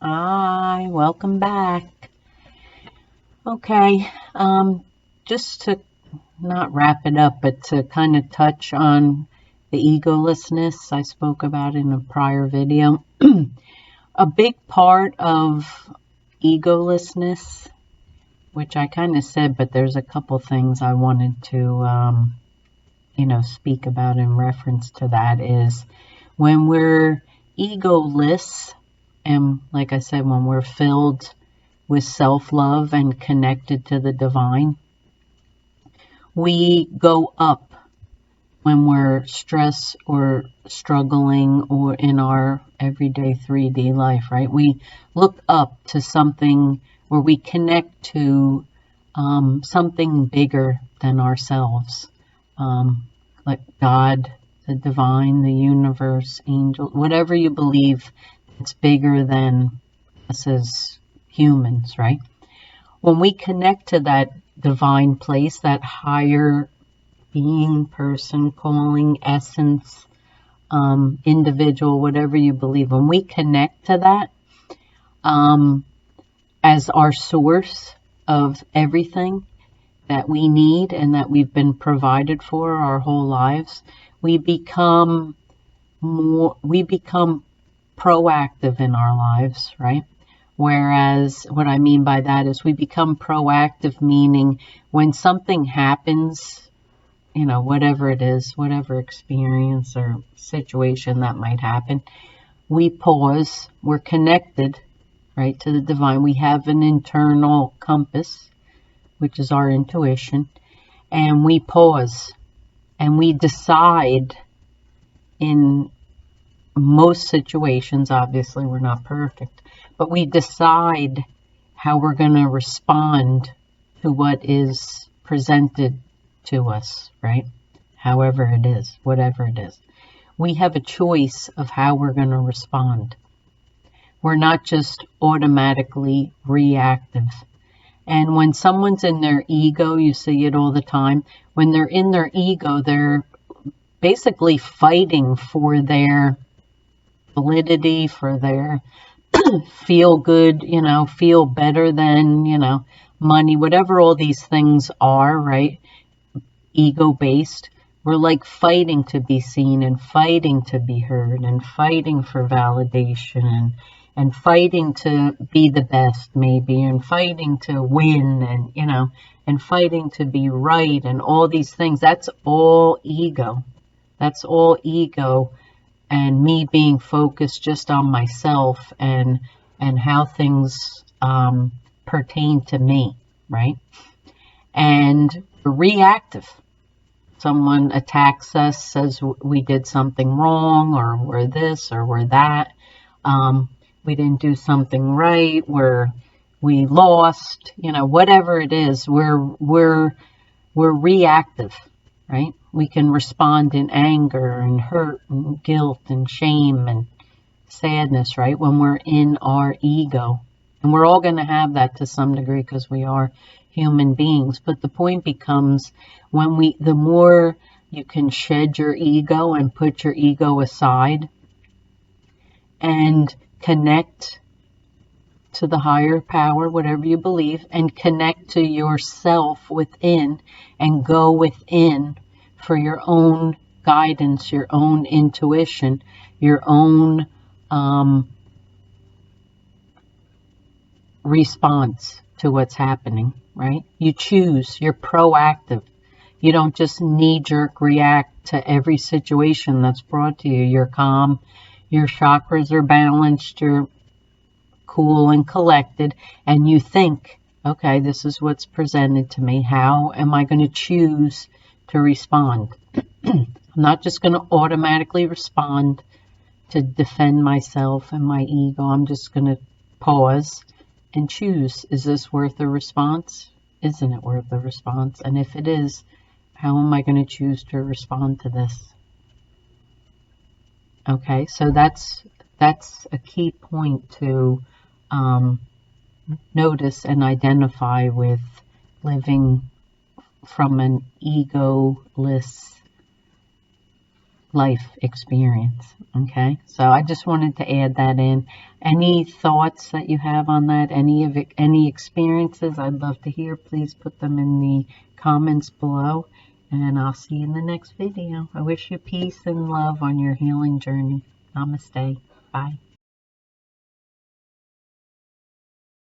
Hi, welcome back. Okay, just to not wrap it up, but to kind of touch on the egolessness I spoke about in a prior video. A big part of egolessness, which I kind of said, but there's a couple things I wanted to, speak about in reference to that is when we're egoless, and like I said, when we're filled with self-love and connected to the divine, we go up when we're stressed or struggling or in our everyday 3D life, right? We look up to something where we connect to something bigger than ourselves, like God, the divine, the universe, angel, whatever you believe, it's bigger than us as humans, right? When we connect to that divine place, that higher being, person, calling, essence, individual, whatever you believe, when we connect to that as our source of everything that we need and that we've been provided for our whole lives, we become proactive in our lives, right? Whereas what I mean by that is we become proactive, meaning when something happens, whatever it is, whatever experience or situation that might happen, we pause, we're connected, right, to the divine. We have an internal compass, which is our intuition, and we pause and we decide in most situations, obviously we're not perfect, but we decide how we're going to respond to what is presented to us, right? However it is, whatever it is. We have a choice of how we're going to respond. We're not just automatically reactive. And when someone's in their ego, you see it all the time. When they're in their ego, they're basically fighting for their validity, for their feel good, feel better than, money, whatever all these things are, right? Ego based. We're like fighting to be seen and fighting to be heard and fighting for validation and fighting to be the best maybe and fighting to win and fighting to be right and all these things. That's all ego. That's all ego and me being focused just on myself and how things pertain to me, right? And we're reactive. Someone attacks us, says we did something wrong, or we're this, or we're that. We didn't do something right. We lost. Whatever it is, we're reactive, right? We can respond in anger and hurt and guilt and shame and sadness, right? When we're in our ego. And we're all going to have that to some degree because we are human beings. But the point becomes the more you can shed your ego and put your ego aside and connect to the higher power, whatever you believe, and connect to yourself within and go within for your own guidance, your own intuition, your own response to what's happening, right? You choose, you're proactive. You don't just knee-jerk react to every situation that's brought to you. You're calm, your chakras are balanced, you're cool and collected, and you think, okay, this is what's presented to me. How am I going to choose to respond? I'm not just going to automatically respond to defend myself and my ego. I'm just going to pause and choose. Is this worth a response? Isn't it worth a response? And if it is, how am I going to choose to respond to this? Okay, so that's a key point to notice and identify with living from an egoless life experience. Okay, so I just wanted to add that in. Any thoughts that you have on that, any experiences, I'd love to hear. Please put them in the comments below, and I'll see you in the next video. I wish you peace and love on your healing journey. Namaste. Bye.